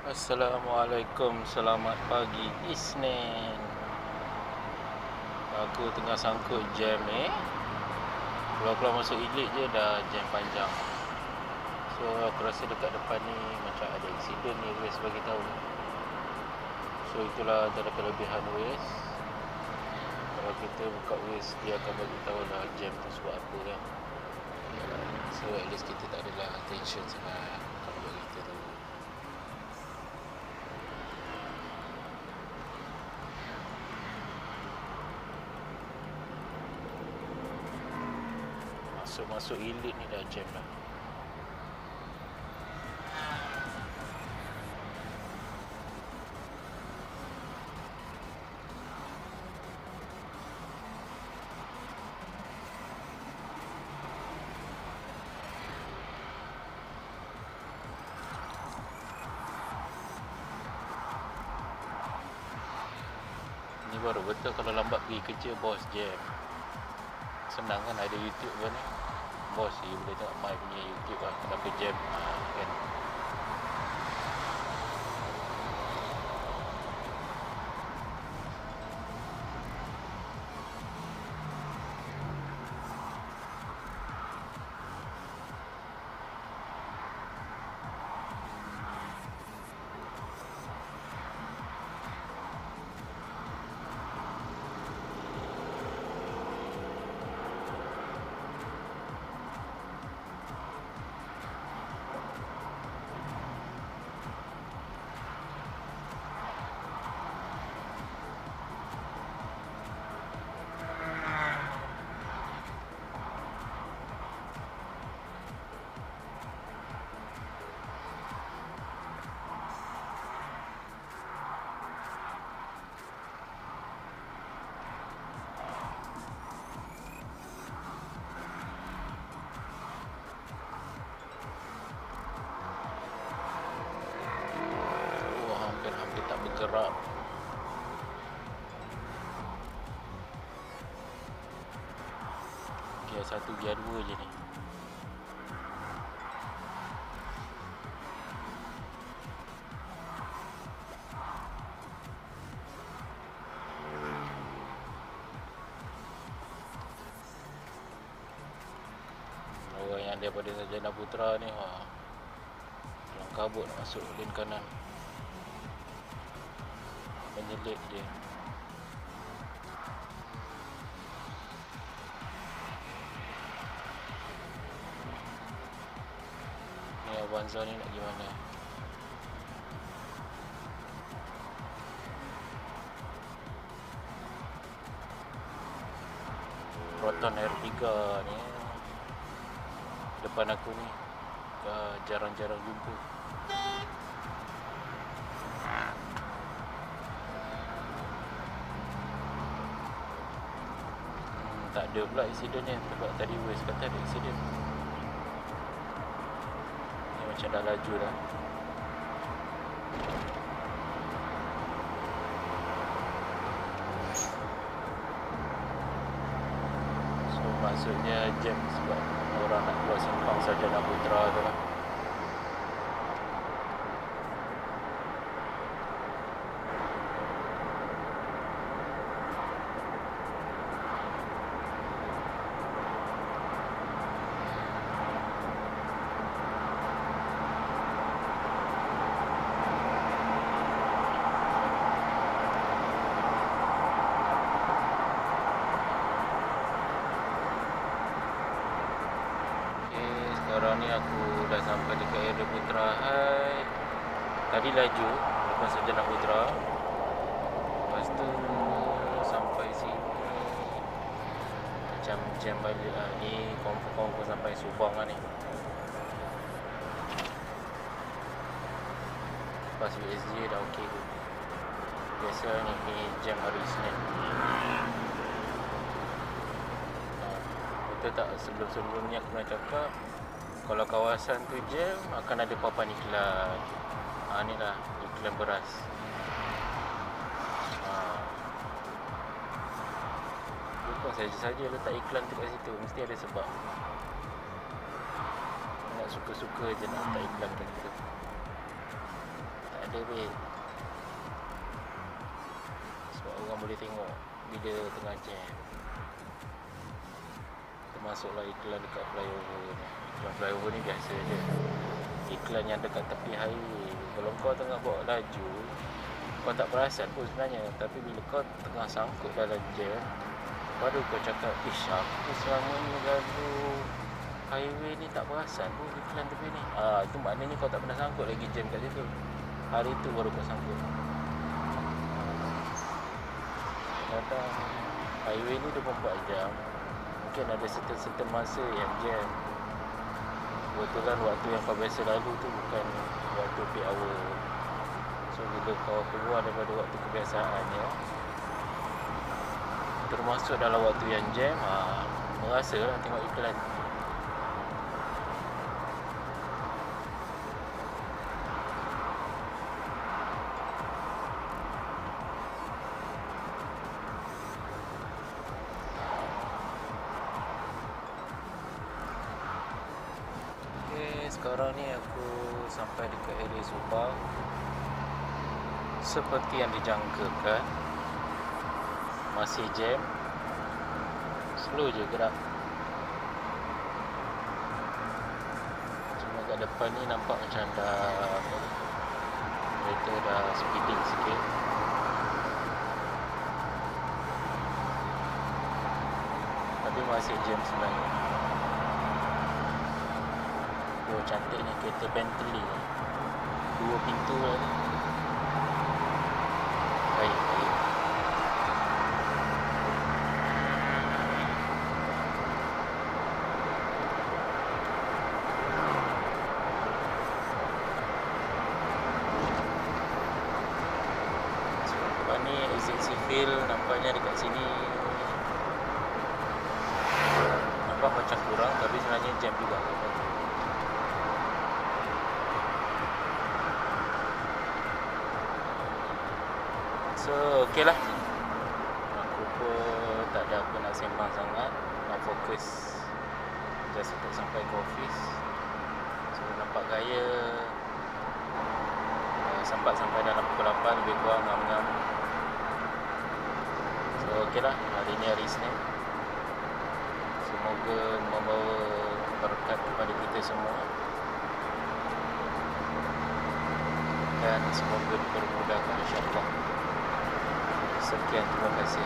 Assalamualaikum, selamat pagi Isnin. Aku tengah sangkut jam ni. Keluar-keluar masuk Elite je dah jam panjang. So aku rasa dekat depan ni macam ada aksiden ni, Waze bagi tahu. So itulah antara kelebihan Waze. Kalau kita buka Waze, dia akan bagi tahu lah jam tu sebab apa kan. So at least kita tak adalah tension sangat kalau bagi kita tahu. Masuk Elite ni dah jam dah. Ni baru betul kalau lambat pergi kerja, bos jam. Senang kan, ada YouTube kan ni. Bos ni boleh tengok my punya YouTube lah, kenapa jam kan. Hampir tak bergerak. Gear 1, gear 2 je ni. Orang yang daripada Sarjana Putra ni dalam kabut nak masuk lane kanan, menyelit je. Ni Avanza ni nak gimana? Proton R3 ni depan aku ni jarang-jarang jumpa. Tak ada pula aksiden ni, sebab tadi Waze kata ada aksiden. Ni macam dah laju dah. So maksudnya jam sebab orang nak keluar simpang Sarjana Putra tu lah. Sekarang ni aku dah sampai dekat area Putra High. Tadi laju lepas Sarjana Putra. Lepas tu sampai sini macam jam balik lah. Ni confirm sampai Subang lah ni. Lepas USJ dah okey tu. Biasa ni jam hari Isnin. Betul tak, sebelum-sebelum ni aku pernah cakap kalau kawasan tu jam akan ada papan iklan. Ni lah iklan beras. Bukan saja-saja letak iklan tu kat situ, mesti ada sebab. Nak suka-suka je nak letak iklan kat situ. Tak ada weh. Sebab orang boleh tengok bila tengah jam. Termasuklah iklan dekat flyover ni. Iklan flyover ni biasa je. Iklan yang dekat tepi highway, kalau kau tengah bawa laju, kau tak perasan pun sebenarnya. Tapi bila kau tengah sangkut dalam jam, baru kau cakap, ish, aku selama ni lalu highway ni tak perasan pun iklan tepi ni. Itu maknanya kau tak pernah sangkut lagi jam kat situ. Hari tu baru kau sangkut. Kadang highway ni 24 jam. Mungkin ada certain masa yang jam. Kebetulan waktu yang kau biasa lalu tu bukan waktu peak hour. So bila kau keluar daripada waktu kebiasaannya, termasuk dalam waktu yang jam, merasa lah tengok iklan. Sekarang ni aku sampai dekat area Subang. Seperti yang dijangkakan, masih jam. Slow je gerak. Cuma kat depan ni nampak macam dah kereta dah speeding sikit. Tapi masih jam sebenarnya. Oh, cantik ni kereta Bentley. 2 pintu lah ni. Baik. Sebab ni exit sivil nampaknya dekat sini nampak macam kurang, tapi sebenarnya jam juga. So, okey lah. Aku pun tak ada apa nak sembang sangat. Nak fokus just untuk sampai ke office. So, nampak gaya sempat sampai dalam pukul 8 lebih kurang ngam-ngam. So, okey lah. Hari ni hari Isnin. Semoga membawa berkat kepada kita semua. Dan semoga dipermudahkan insya-Allah. Sekian, terima kasih.